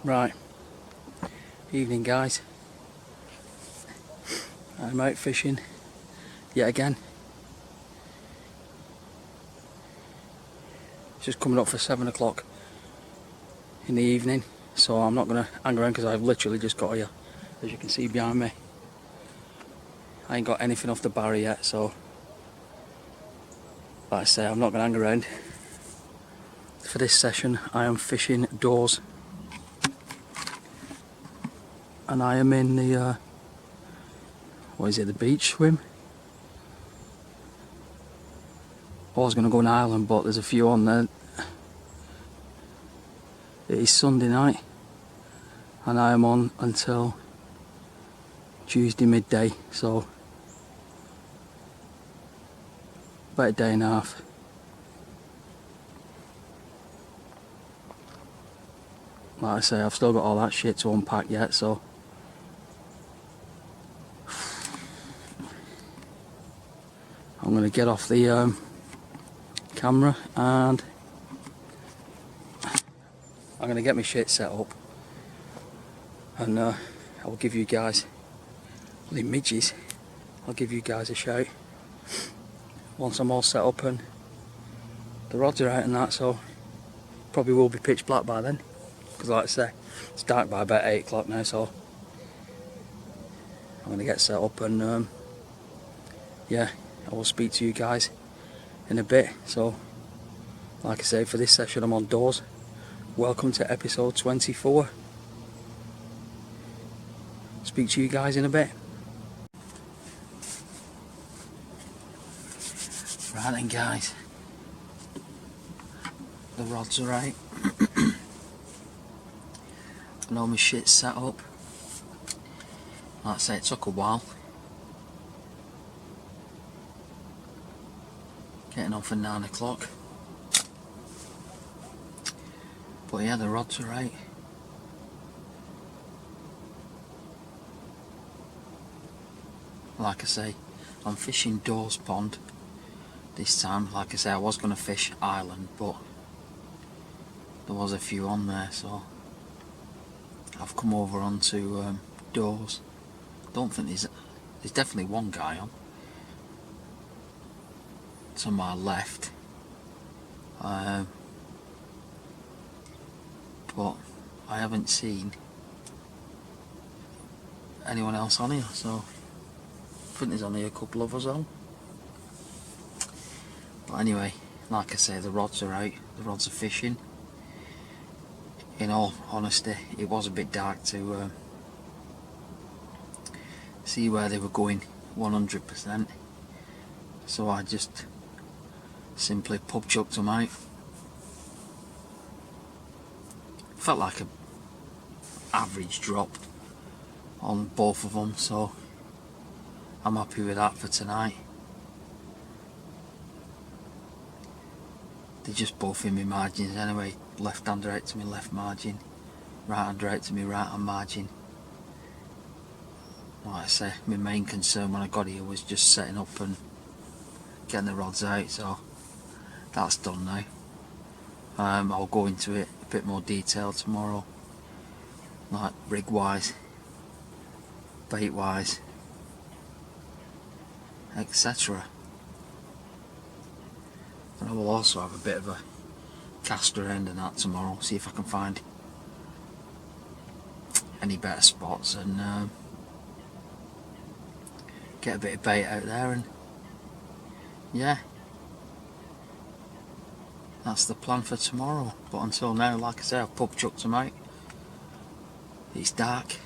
Right, evening guys. I'm out fishing yet again. It's just coming up for 7 o'clock in the evening, so I'm not going to hang around because I've literally just got here, as you can see behind me. I ain't got anything off the barrier yet, so like I say, I'm not going to hang around. For this session I am fishing Dores, and I am in the what is it, the beach swim. I was going to go on island, but there's a few on there. It is Sunday night and I am on until Tuesday midday, so about a day and a half. Like I say, I've still got all that shit to unpack yet, so I'm going to get off the camera and I'm going to get my shit set up, and I'll give you guys, the midges, I'll give you guys a shout once I'm all set up and the rods are out and that, so probably will be pitch black by then, because like I say, it's dark by about 8 o'clock now, so I'm going to get set up and yeah, I will speak to you guys in a bit. So like I say, for this session I'm on Dores. Welcome to episode 24. Speak to you guys in a bit. Right then guys, the rods are out. And all my shit's set up. Like I say, it took a while. Getting on for 9 o'clock. But yeah, the rods are out. Like I say, I'm fishing Dores Pond this time. Like I say, I was going to fish Island, but there was a few on there, so I've come over onto Dores. Don't think there's definitely one guy on. To my left. But I haven't seen anyone else on here, so I think there's only a couple of us on. But anyway, like I say, the rods are out, the rods are fishing. In all honesty, it was a bit dark to see where they were going 100%, so I just simply pub chucked them out. Felt like a average drop on both of them, so I'm happy with that for tonight. They're just both in my margins anyway. Left hander out to my left margin, right hander out to my right hand margin. Like I say, my main concern when I got here was just setting up and getting the rods out, so that's done now. I'll go into it a bit more detail tomorrow, like rig wise, bait wise, etc. And I will also have a bit of a caster end and that tomorrow, see if I can find any better spots and get a bit of bait out there, and yeah, that's the plan for tomorrow. But until now, like I say, I've pub chucked them out. It's dark.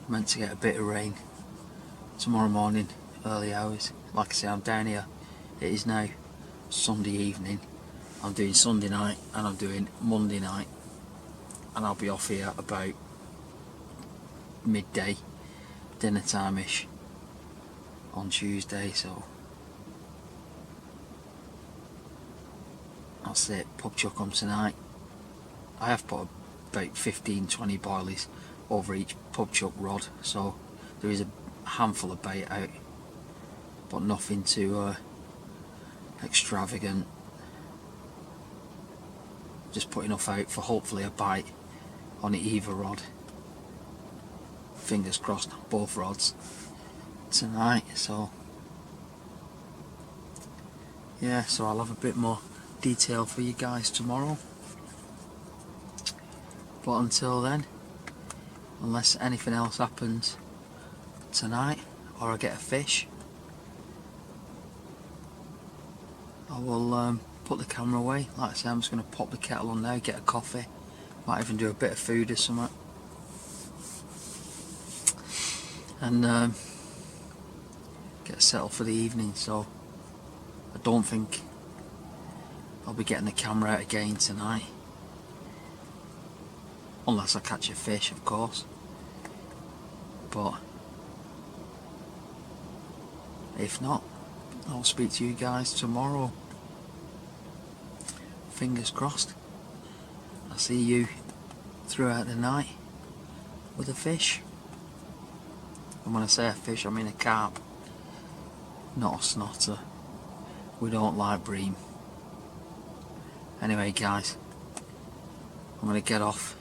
I'm meant to get a bit of rain tomorrow morning, early hours. Like I say, I'm down here. It is now Sunday evening. I'm doing Sunday night and I'm doing Monday night, and I'll be off here about midday, dinner time-ish on Tuesday, so that's it. Pub chuck them tonight. I have put about 15-20 boilies over each pub chuck rod, so there is a handful of bait out, but nothing too extravagant. Just put enough out for hopefully a bite on either rod. Fingers crossed on both rods tonight. So yeah, so I'll have a bit more detail for you guys tomorrow. But until then, unless anything else happens tonight or I get a fish, I will put the camera away. Like I say, I'm just going to pop the kettle on now, get a coffee, might even do a bit of food or something, and get settled for the evening. So I don't think I'll be getting the camera out again tonight, unless I catch a fish, of course. But if not, I'll speak to you guys tomorrow. Fingers crossed. I'll see you throughout the night with a fish. And when I say a fish, I mean a carp, not a snotter. We don't like bream. Anyway guys, I'm going to get off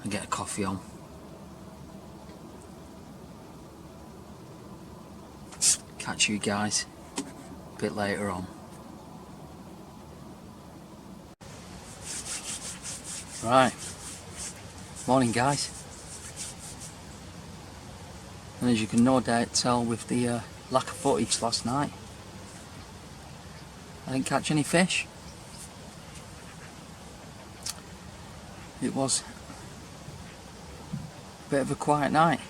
and get a coffee on. Catch you guys a bit later on. Right, morning guys. And as you can no doubt tell with the lack of footage last night, I didn't catch any fish. It was a bit of a quiet night.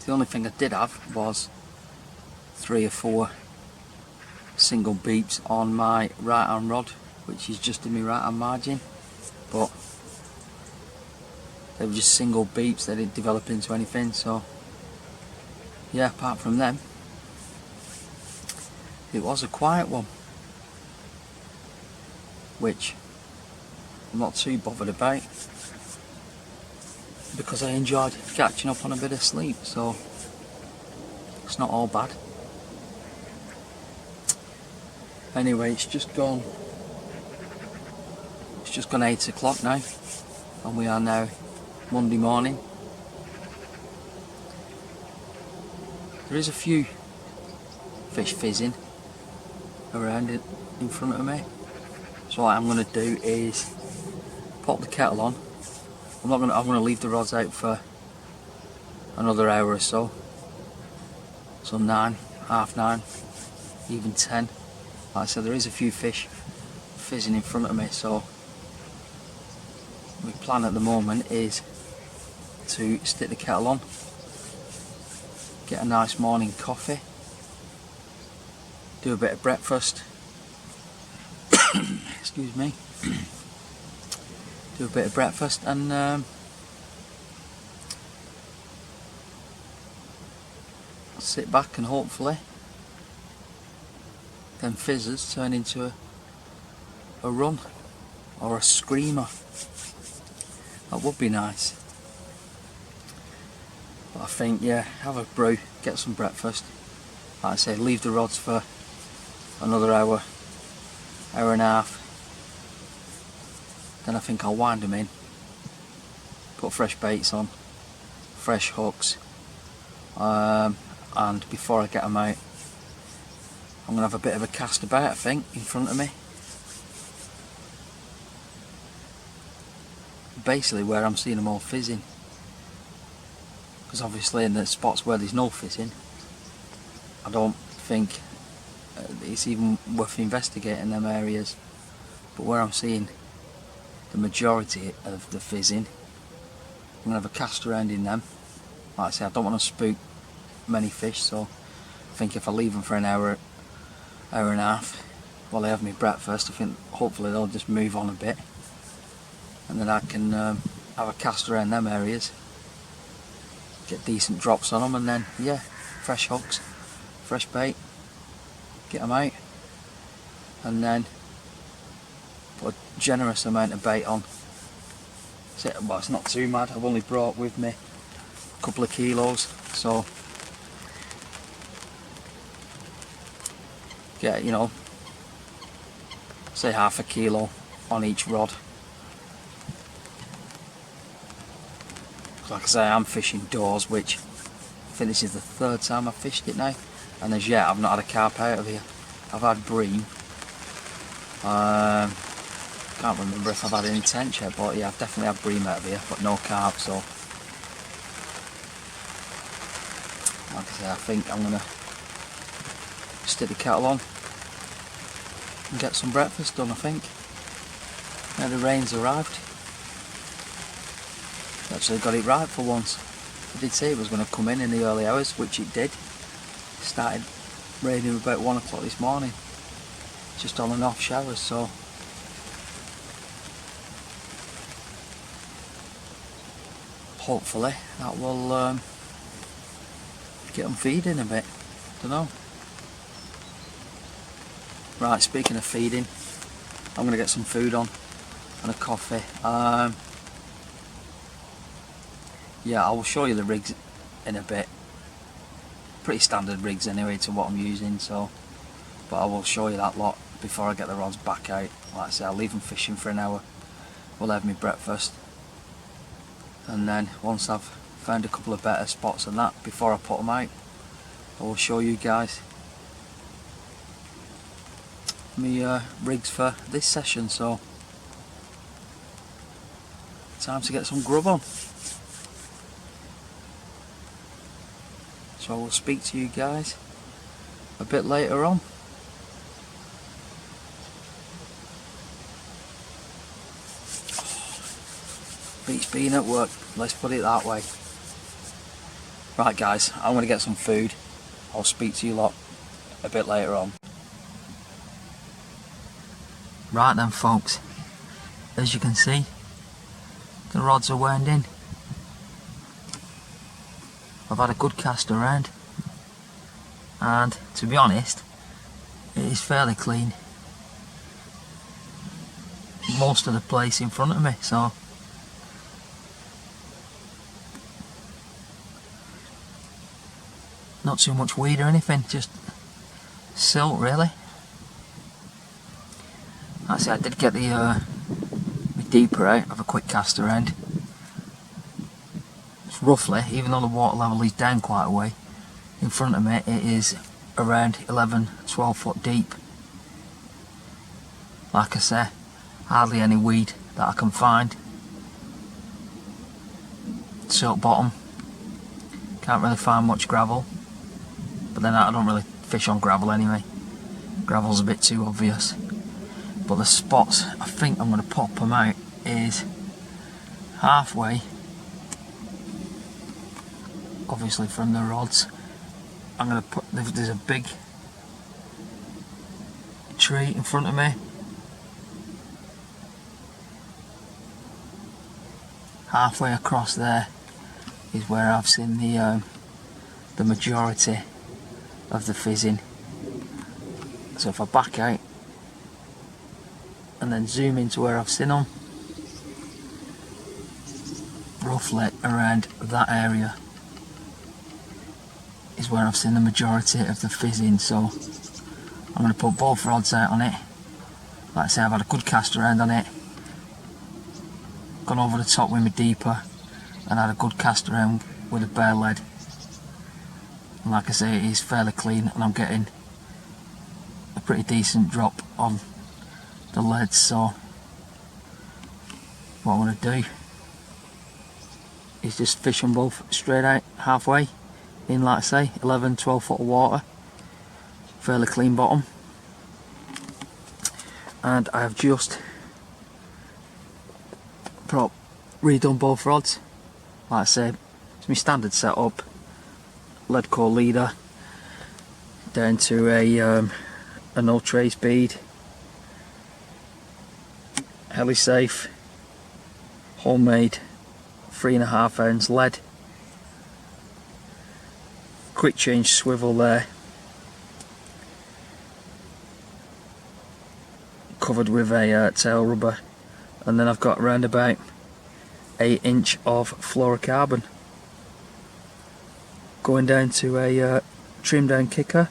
The only thing I did have was 3 or 4 single beeps on my right hand rod, which is just in my right hand margin, but they were just single beeps, they didn't develop into anything. So yeah, apart from them, it was a quiet one, which I'm not too bothered about, because I enjoyed catching up on a bit of sleep, so it's not all bad. Anyway, it's just gone 8 o'clock now, and we are now Monday morning. There is a few fish fizzing around it in front of me, so what I'm going to do is pop the kettle on. I'm going to leave the rods out for another hour or so. So 9, half 9, even 10. Like I said, there is a few fish fizzing in front of me, so my plan at the moment is to stick the kettle on, get a nice morning coffee, do a bit of breakfast, excuse me, do a bit of breakfast, and sit back and hopefully them fizzers turn into a run or a screamer. That would be nice. But I think, yeah, have a brew, get some breakfast, like I say, leave the rods for another hour, hour and a half. Then I think I'll wind them in, put fresh baits on, fresh hooks, and before I get them out, I'm going to have a bit of a cast about, I think, in front of me. Basically where I'm seeing them all fizzing, because obviously in the spots where there's no fizzing, I don't think it's even worth investigating them areas. But where I'm seeing the majority of the fizzing, I'm going to have a cast around in them. Like I say, I don't want to spook many fish, so I think if I leave them for an hour, hour and a half while I have my breakfast, I think hopefully they'll just move on a bit, and then I can have a cast around them areas, get decent drops on them, and then yeah, fresh hooks, fresh bait, get them out, and then put a generous amount of bait on. Well, it's not too mad, I've only brought with me a couple of kilos, so get, you know, say half a kilo on each rod, Like I say, I'm fishing Dores, which I think this is the 3rd time I've fished it now, and as yet I've not had a carp out of here. I've had bream. Can't remember if I've had any tench yet, but yeah, I've definitely had bream out of here, but no carp. So like I say, I think I'm gonna stick the kettle on and get some breakfast done. I think now the rain's arrived. Actually got it right for once. I did say it was going to come in the early hours, which it did. It started raining about 1 o'clock this morning, just on and off showers, so hopefully that will get them feeding a bit. Don't know. Right, speaking of feeding, I'm going to get some food on and a coffee. Yeah, I will show you the rigs in a bit. Pretty standard rigs anyway to what I'm using, so but I will show you that lot before I get the rods back out. Like I say, I'll leave them fishing for an hour. We'll have me breakfast, and then once I've found a couple of better spots than that before I put them out, I will show you guys me rigs for this session. So time to get some grub on. So I will speak to you guys a bit later on. Beats being at work, let's put it that way. Right guys, I'm going to get some food. I'll speak to you lot a bit later on. Right then folks, as you can see, the rods are wound in. I've had a good cast around, and to be honest, it is fairly clean. Most of the place in front of me, so not too much weed or anything, just silt really. Actually, I did get the deeper out of a quick cast around. It's roughly, even though the water level is down quite a way, in front of me it is around 11-12 foot deep. Like I say, hardly any weed that I can find. Silt bottom, can't really find much gravel, but then I don't really fish on gravel anyway. Gravel's a bit too obvious. But the spots I think I'm going to pop them out is halfway, obviously from the rods. I'm going to put, there's a big tree in front of me. Halfway across there is where I've seen the majority of the fizzing. So if I back out and then zoom into where I've seen them, roughly around that area is where I've seen the majority of the fizzing. So I'm going to put both rods out on it. Like I say, I've had a good cast around on it, gone over the top with my deeper, and had a good cast around with a bare lead. And like I say, it is fairly clean, and I'm getting a pretty decent drop on the leads. So what I'm going to do is just fish them both straight out halfway in, like I say, 11-12 foot of water, fairly clean bottom. And I have just redone both rods. Like I say, it's my standard setup, lead core leader down to a no trace bead, heli-safe, homemade 3.5 ounce lead, quick change swivel there, covered with a tail rubber, and then I've got around about 8 inch of fluorocarbon going down to a trim down kicker,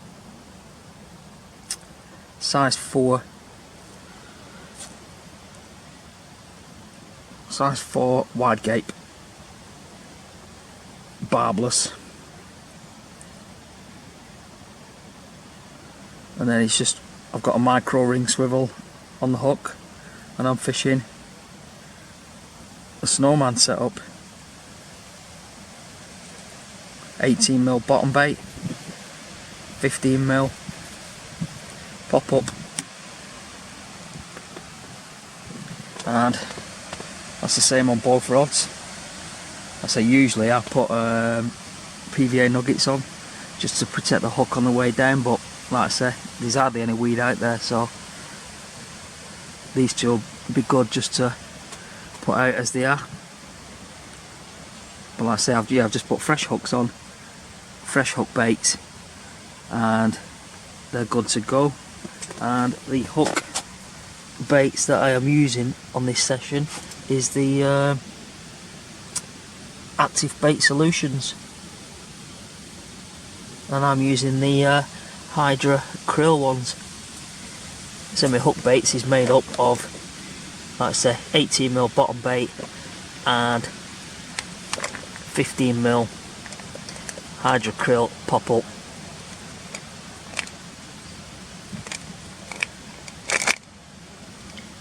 size 4 wide gape. barbless. And then it's just, I've got a micro ring swivel on the hook, and I'm fishing a snowman setup. 18mm bottom bait, 15mm pop up, and that's the same on both rods. I say usually I put PVA nuggets on just to protect the hook on the way down, but like I say, there's hardly any weed out there, so these two will be good just to put out as they are. But like I say, I've just put fresh hooks on, fresh hook baits, and they're good to go. And the hook baits that I am using on this session is the Active Bait Solutions, and I'm using the Hydra krill ones. So my hook baits is made up of, like I say, 18mm bottom bait and 15mm Hydra krill pop up.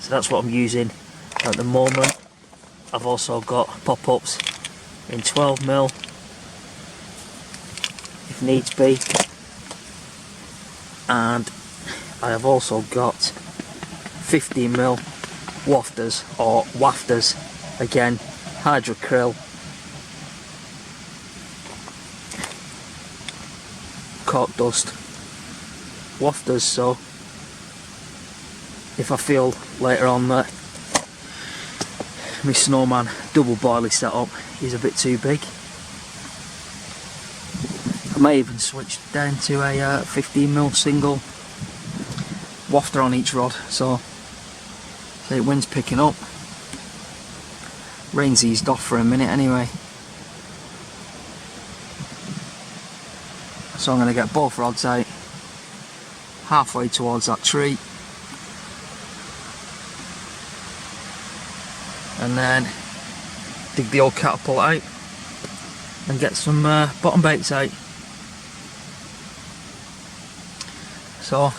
So that's what I'm using at the moment. I've also got pop-ups in 12mm if needs be, and I have also got 15mm wafters or wafters, again Hydra krill, cork dust wafters, so if I feel later on that my snowman double boilie setup is a bit too big, I may even switch down to a 15mm single wafter on each rod. So the wind's picking up, rain's eased off for a minute anyway, so I'm going to get both rods out halfway towards that tree, and then dig the old catapult out and get some bottom baits out. So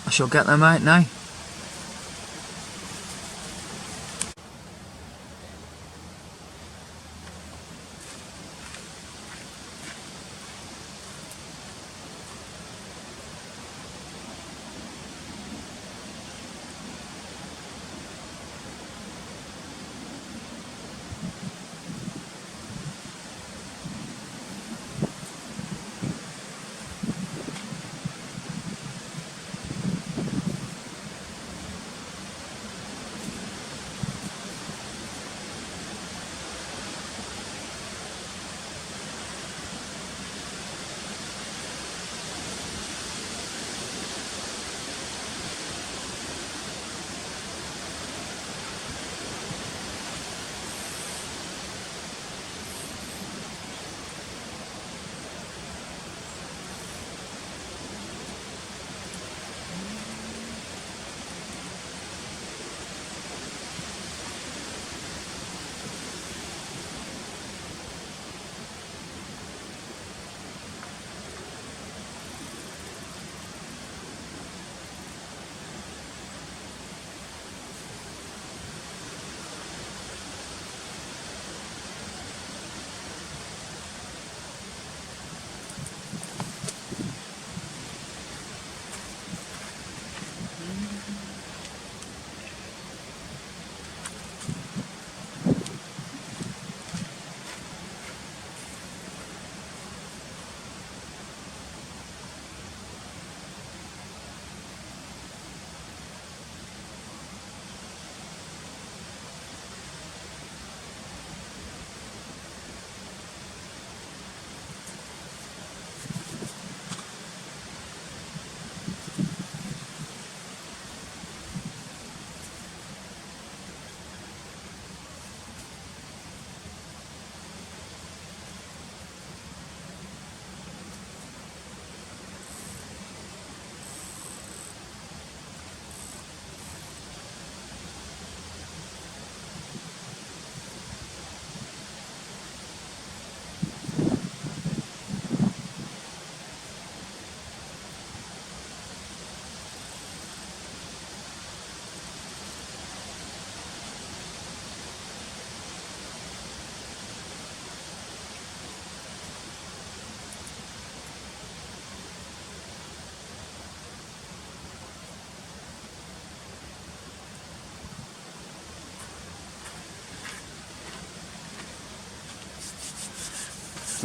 I shall get them out now.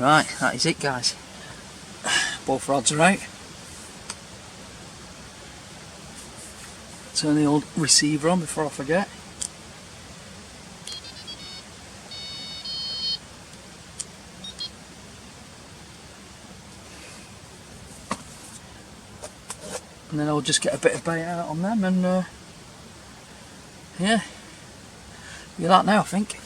Right, that is it guys. Both rods are out. Turn the old receiver on before I forget. And then I'll just get a bit of bait out on them and yeah, do that now I think.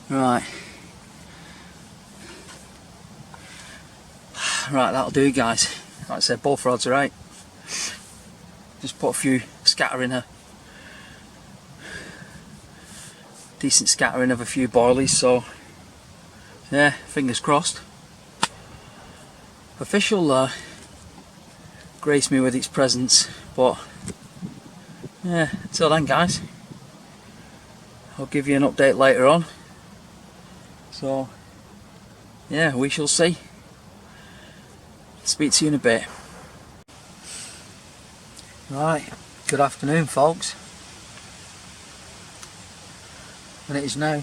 Right. Right, that'll do guys. Like I said, both rods are out. Just put a few scattering, a decent scattering of a few boilies, so yeah, fingers crossed. A fish will grace me with its presence, but yeah, until then guys, I'll give you an update later on. So yeah, we shall see. Speak to you in a bit. Right, good afternoon folks. And it is now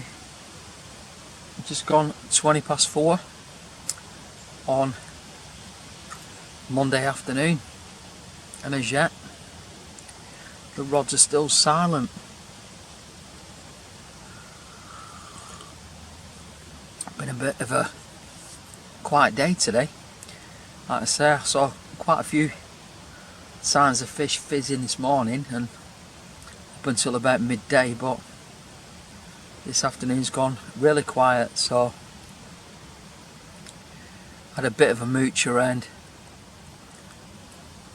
just gone 4:20 on Monday afternoon, and as yet the rods are still silent. Been a bit of a quiet day today. Like I say, I saw quite a few signs of fish fizzing this morning and up until about midday, but this afternoon's gone really quiet, so I had a bit of a mooch around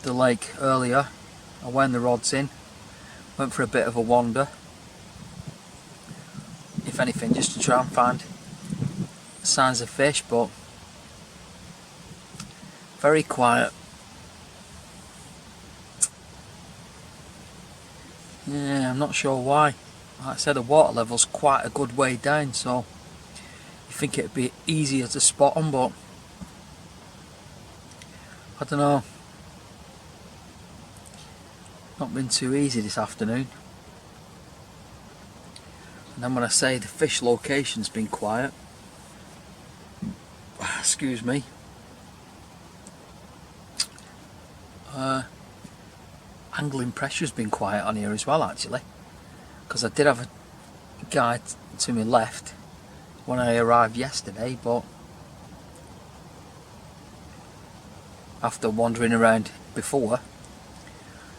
the lake earlier I wound the rods in, went for a bit of a wander, if anything just to try and find signs of fish, but very quiet. Yeah, I'm not sure why. Like I said, the water level's quite a good way down, so you think it'd be easier to spot them, but I don't know. Not been too easy this afternoon. And then when I say the fish location's been quiet, excuse me, angling pressure's been quiet on here as well, actually, because I did have a guy to my left when I arrived yesterday, but after wandering around before,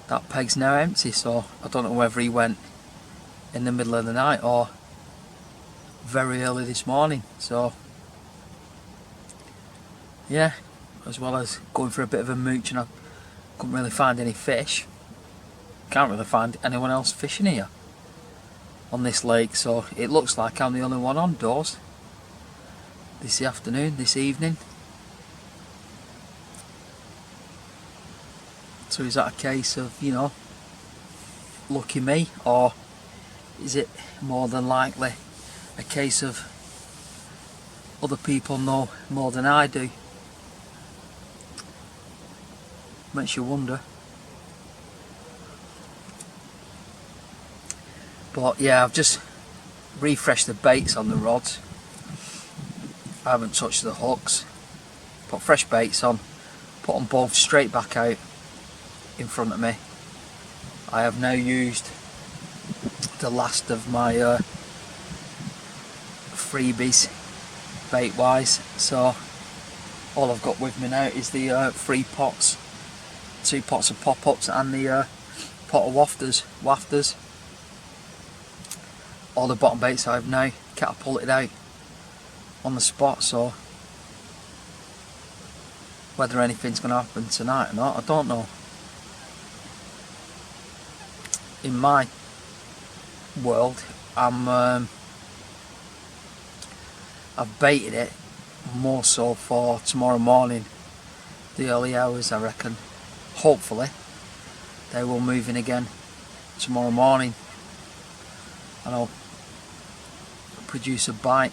that peg's now empty, so I don't know whether he went in the middle of the night or very early this morning. So yeah, as well as going for a bit of a mooch, and I couldn't really find any fish. Can't really find anyone else fishing here on this lake, so it looks like I'm the only one on Dores this afternoon, this evening. So is that a case of, you know, lucky me, or is it more than likely a case of other people know more than I do? Makes you wonder. But yeah, I've just refreshed the baits on the rods. I haven't touched the hooks. Put fresh baits on, put them both straight back out in front of me. I have now used the last of my freebies bait wise, so all I've got with me now is the 3 pots, 2 pots of pop-ups and the pot of wafters. All the bottom baits I've now catapulted out on the spot, so whether anything's going to happen tonight or not, I don't know. In my world, I've baited it more so for tomorrow morning, the early hours, I reckon. Hopefully they will move in again tomorrow morning and I'll produce a bite,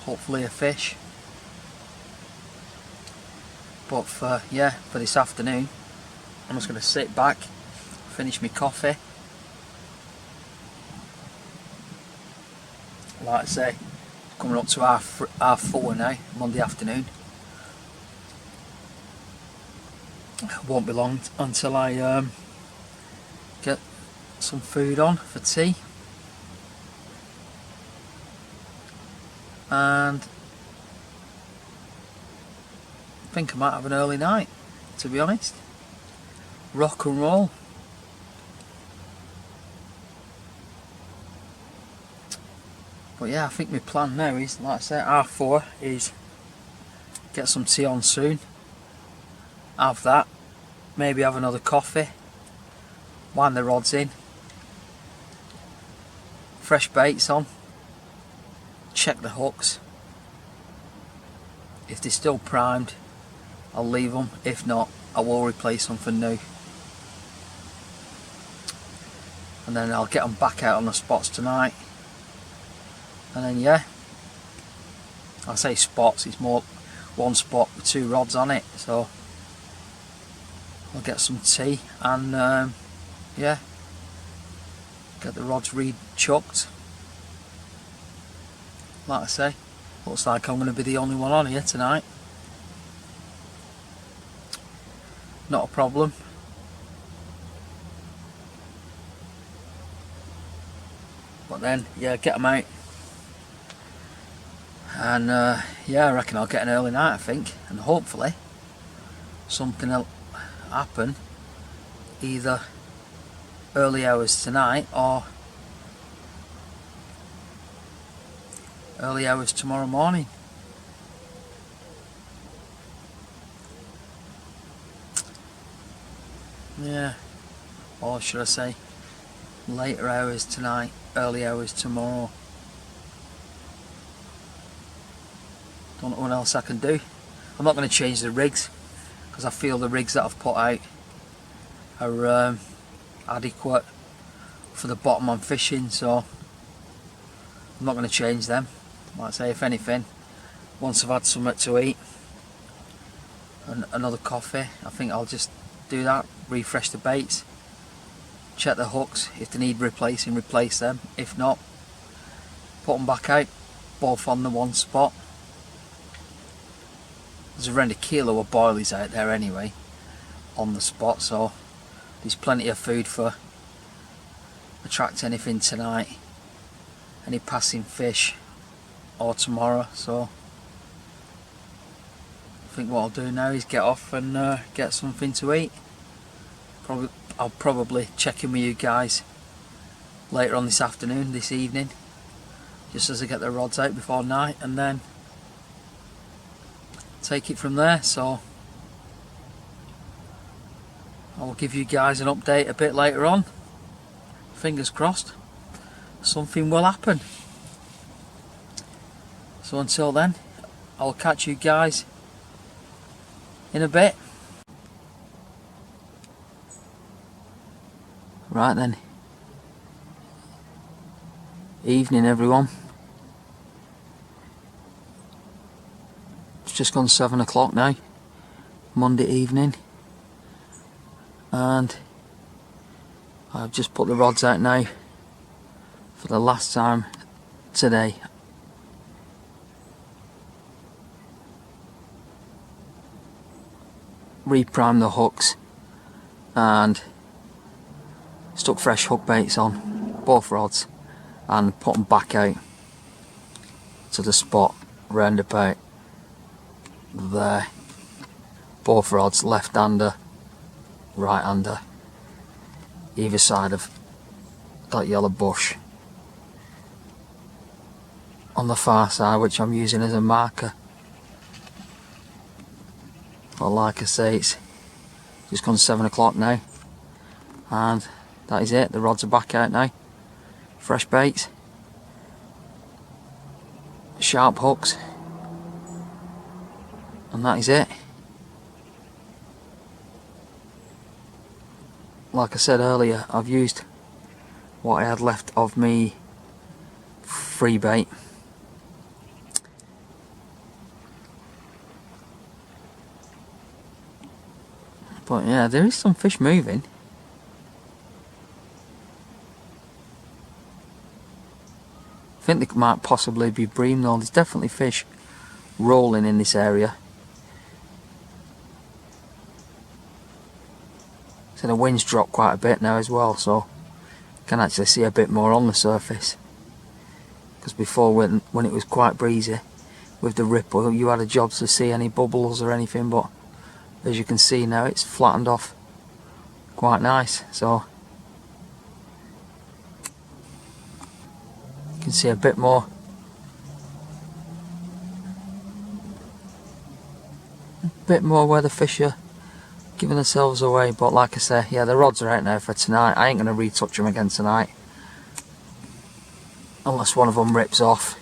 hopefully a fish. But for this afternoon, I'm just going to sit back, finish my coffee. Like I say, coming up to half 4 now, Monday afternoon. Won't be long until I get some food on for tea, and I think I might have an early night, to be honest. Rock and roll. But yeah, I think my plan now is, like I said, half 4 is get some tea on soon, have that, maybe have another coffee, wind the rods in, fresh baits on, check the hooks. If they're still primed, I'll leave them. If not, I will replace them for new. And then I'll get them back out on the spots tonight. And then yeah, I say spots, it's more one spot with 2 rods on it, so I'll get some tea and yeah, get the rods re-chucked. Like I say, looks like I'm going to be the only one on here tonight. Not a problem. But then yeah, get them out. And yeah, I reckon I'll get an early night, I think, and hopefully something will happen either early hours tonight or early hours tomorrow morning. Yeah, or should I say later hours tonight, early hours tomorrow. Don't know what else I can do. I'm not going to change the rigs because I feel the rigs that I've put out are adequate for the bottom I'm fishing, so I'm not going to change them. Like I say, if anything, once I've had something to eat and another coffee, I think I'll just do that, refresh the baits, check the hooks, if they need replacing, replace them. If not, put them back out, both on the one spot. There's around a kilo of boilies out there anyway on the spot, so there's plenty of food for attract anything tonight, any passing fish, or tomorrow. So I think what I'll do now is get off and get something to eat. I'll probably check in with you guys later on this afternoon, this evening, just as I get the rods out before night, and then take it from there. So I'll give you guys an update a bit later on. Fingers crossed something will happen. So until then, I'll catch you guys in a bit. Right then, evening everyone. It's just gone 7 o'clock now, Monday evening, and I've just put the rods out now for the last time today. Reprimed the hooks and stuck fresh hook baits on both rods and put them back out to the spot round about there. Both rods, left hander, right hander, either side of that yellow bush on the far side, which I'm using as a marker. But like I say, it's just gone 7 o'clock now, and that is it. The rods are back out now, fresh baits, sharp hooks, and that is it. Like I said earlier, I've used what I had left of me free bait. But yeah, there is some fish moving. I think they might possibly be bream though. There's definitely fish rolling in this area. So the wind's dropped quite a bit now as well, so you can actually see a bit more on the surface. Because before, when it was quite breezy with the ripple, you had a job to see any bubbles or anything, but as you can see now, it's flattened off quite nice. So you can see a bit more. Where the fish are giving themselves away. But like I say, yeah, the rods are out now for tonight. I ain't going to retouch them again tonight unless one of them rips off.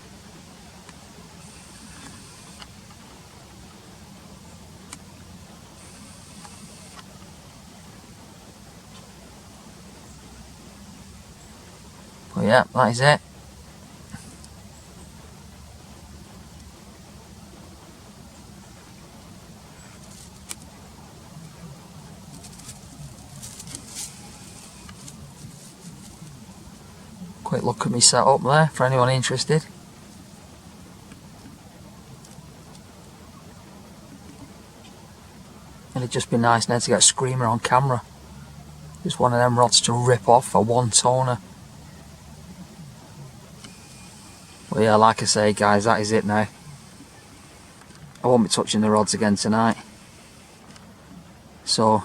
But yeah, that is it. Quick look at me setup there for anyone interested. It'd just be nice now to get a screamer on camera. Just one of them rods to rip off for one toner. Well yeah, like I say guys, that is it now. I won't be touching the rods again tonight. So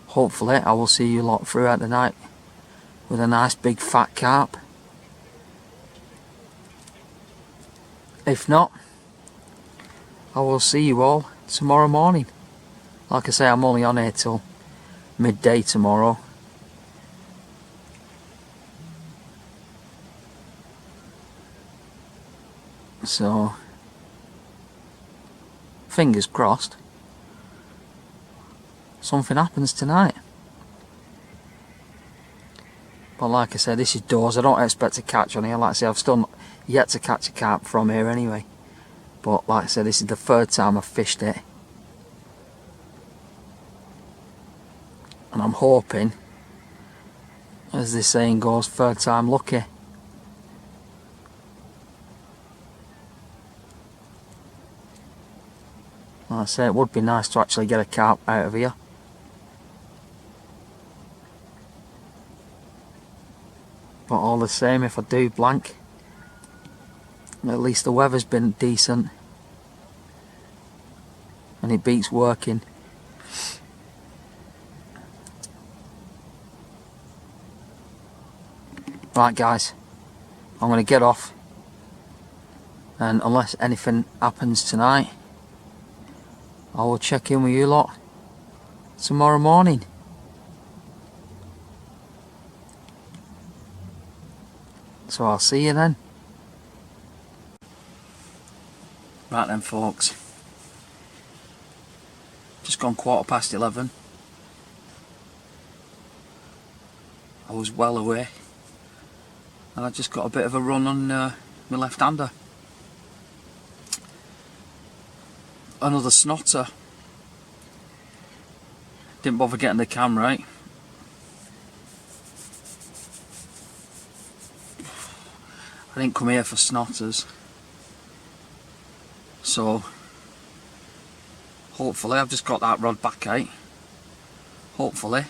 hopefully I will see you lot throughout the night with a nice big fat carp. If not, I will see you all tomorrow morning. Like I say, I'm only on here till midday tomorrow, So fingers crossed something happens tonight. But like I said, this is Dores. I don't expect to catch on here. Like I said, I've still not yet to catch a carp from here anyway. But like I said, this is the third time I've fished it. And I'm hoping, as this saying goes, third time lucky. Like I say, it would be nice to actually get a carp out of here. But all the same, if I do blank, at least the weather's been decent. And it beats working. Right guys, I'm going to get off. And unless anything happens tonight, I will check in with you lot tomorrow morning. So I'll see you then. Right then folks, just gone 11:15. I was well away and I just got a bit of a run on my left-hander. Another snotter. Didn't bother getting the camera out. I didn't come here for snotters. So hopefully I've just got that rod back out. Hopefully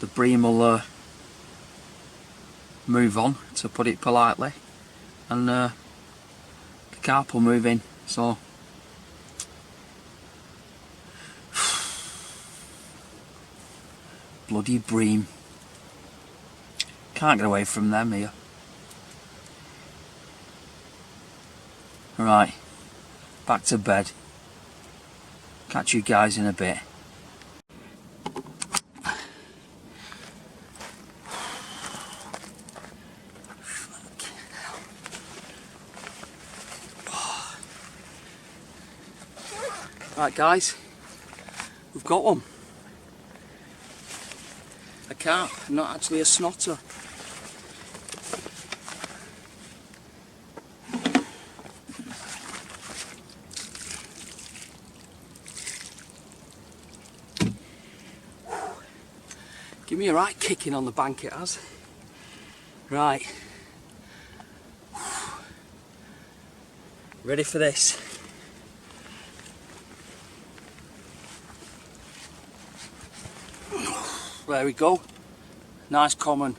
the bream will move on, to put it politely, and the carp will move in. So bloody bream. Can't get away from them here. Right, back to bed. Catch you guys in a bit. Right guys, we've got one. A carp, not actually a snotter. Give me a right kicking on the bank, it has. Right. Ready for this? There we go. Nice common.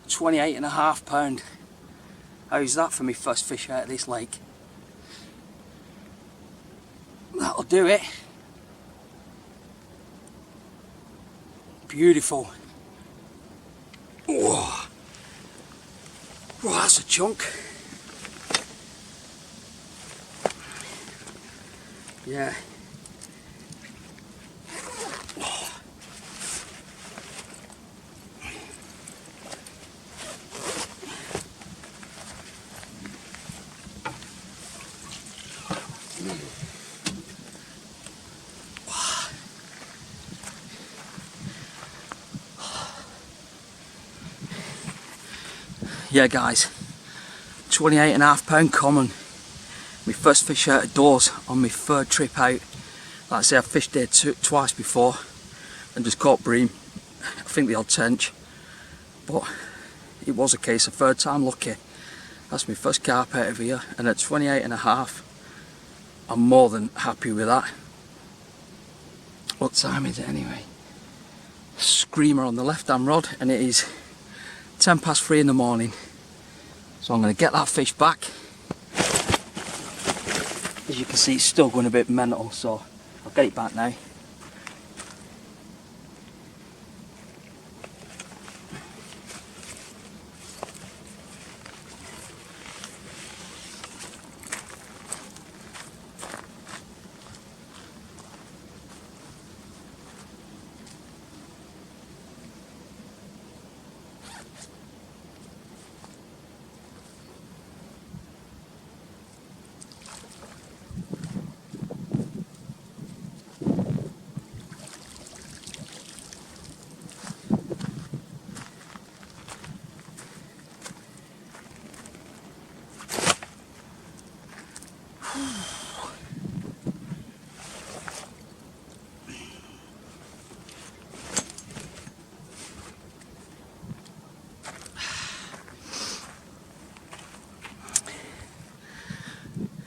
28.5 pound. How's that for me first fish out of this lake? That'll do it. Beautiful. Oh, that's a chunk. Yeah. Yeah guys, 28.5 pound common. My first fish out of Dores on my third trip out. Like I say, I've fished there twice before and just caught bream. I think the odd tench, but it was a case of third time lucky. That's my first carp out of here, and at 28.5 I'm more than happy with that. What time is it anyway? Screamer on the left hand rod, and it is 3:10 in the morning. So I'm going to get that fish back. As you can see, it's still going a bit mental, so I'll get it back now.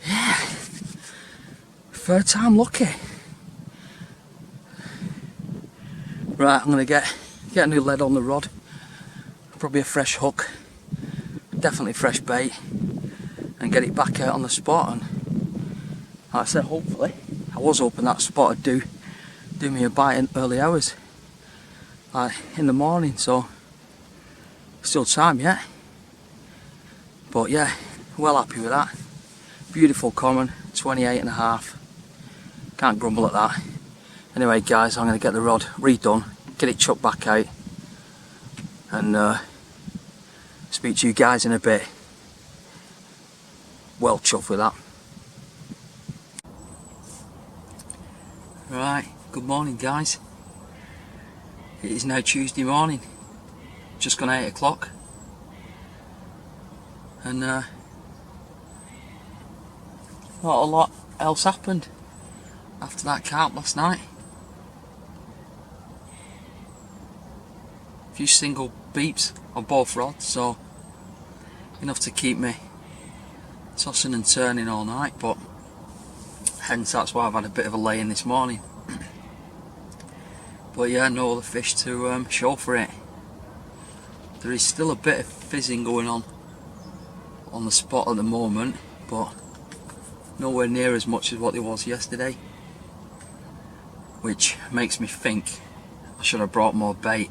Yeah, third time lucky. Right, I'm gonna get a new lead on the rod, probably a fresh hook, definitely fresh bait, and get it back out on the spot. And like I said, hopefully, I was hoping that spot would do me a bite in early hours, like in the morning, so still time yet. But yeah, well happy with that. Beautiful common, 28.5. Can't grumble at that. Anyway guys, I'm going to get the rod redone, get it chucked back out, and speak to you guys in a bit. Well chuffed with that. Right, good morning guys. It is now Tuesday morning, just gone 8 o'clock, and not a lot else happened after that carp last night. A few single beeps on both rods, so enough to keep me tossing and turning all night, but hence that's why I've had a bit of a lay-in this morning. But yeah, no other fish to show for it. There is still a bit of fizzing going on the spot at the moment, but nowhere near as much as what there was yesterday, which makes me think I should have brought more bait,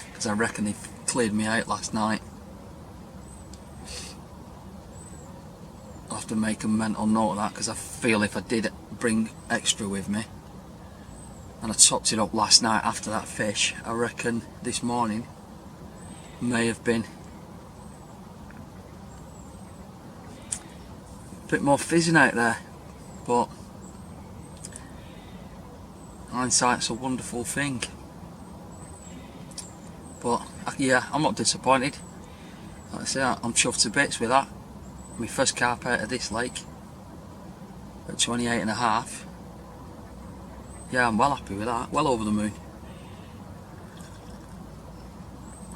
because I reckon they cleared me out last night. I'll have to make a mental note of that, because I feel if I did bring extra with me and I topped it up last night after that fish, I reckon this morning may have been a bit more fizzing out there. But hindsight's a wonderful thing. But yeah, I'm not disappointed. Like I say, I'm chuffed to bits with that. My first carp out of this lake at 28.5. Yeah, I'm well happy with that, well over the moon.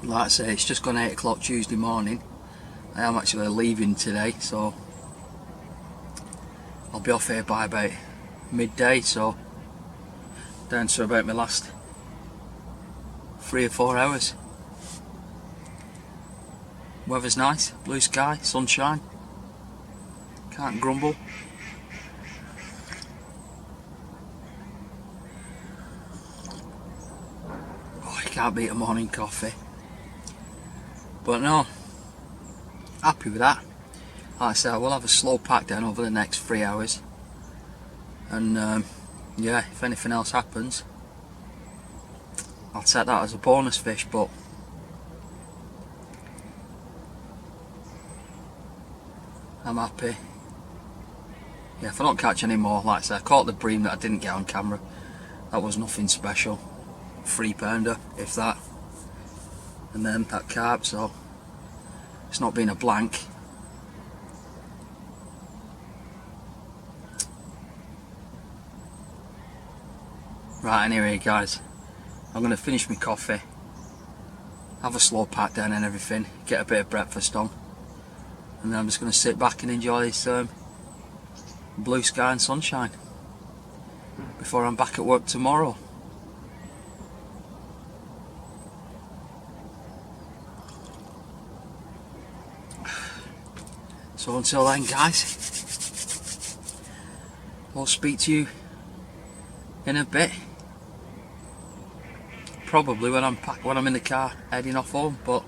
Like I say, it's just gone 8 o'clock Tuesday morning. I am actually leaving today, so I'll be off here by about midday, so down to about my last 3 or 4 hours. Weather's nice, blue sky, sunshine, can't grumble. Oh, you can't beat a morning coffee. But no, happy with that. Like I said, I will have a slow pack down over the next 3 hours, and yeah, if anything else happens, I'll take that as a bonus fish. But I'm happy. Yeah, if I don't catch any more, like I said, I caught the bream that I didn't get on camera. That was nothing special. 3-pounder, if that. And then that carp, so it's not been a blank. Right, anyway guys, I'm going to finish my coffee, have a slow pack down and everything, get a bit of breakfast on, and then I'm just going to sit back and enjoy this blue sky and sunshine before I'm back at work tomorrow. So until then guys, I'll speak to you in a bit. Probably when I'm in the car heading off home, but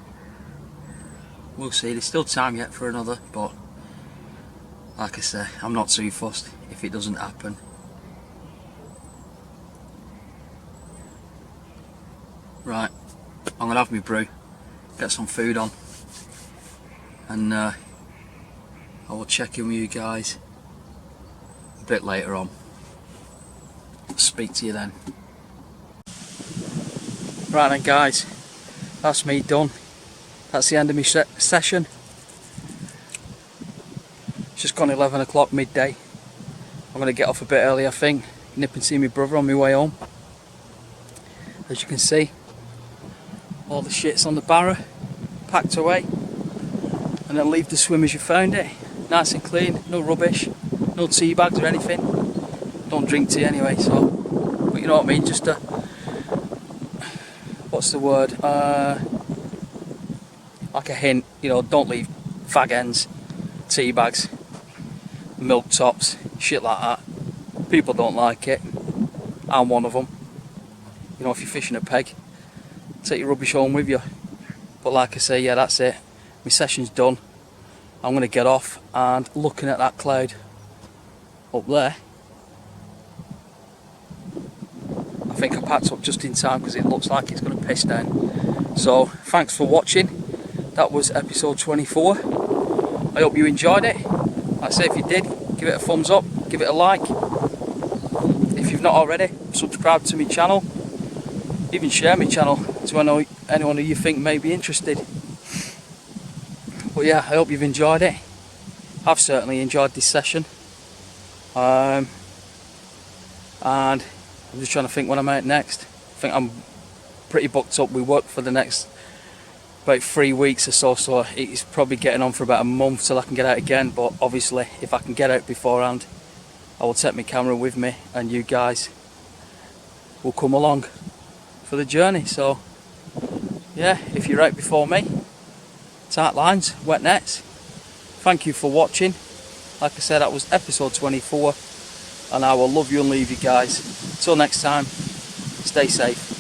we'll see. There's still time yet for another, but like I say, I'm not too fussed if it doesn't happen. Right, I'm gonna have my brew, get some food on, and I will check in with you guys a bit later on. Speak to you then. Right then guys, that's me done. That's the end of my session. just gone 11 o'clock midday. I'm going to get off a bit early, I think, nip and see my brother on my way home. As you can see, all the shit's on the barrow, packed away, and then leave the swim as you found it, nice and clean, no rubbish, no tea bags or anything. Don't drink tea anyway, so, but you know what I mean, just a, what's the word, like a hint, you know, don't leave fag ends, tea bags, milk tops, shit like that. People don't like it. I'm one of them. You know, if you're fishing a peg, take your rubbish home with you. But like I say, yeah, that's it. My session's done. I'm going to get off, and looking at that cloud up there, I think I packed up just in time because it looks like it's going to piss down. So thanks for watching. That was episode 24. I hope you enjoyed it. Like I say, if you did, give it a thumbs up, give it a like. If you've not already, subscribe to my channel. Even share my channel to anyone who you think may be interested. But yeah, I hope you've enjoyed it. I've certainly enjoyed this session. And I'm just trying to think when I'm out next. I think I'm pretty booked up with work for the next about 3 weeks or so, so it's probably getting on for about a month till I can get out again. But obviously, if I can get out beforehand, I will take my camera with me, and you guys will come along for the journey. So yeah, if you're out before me, tight lines, wet nets. Thank you for watching. Like I said, that was episode 24, and I will love you and leave you guys. Till next time, stay safe.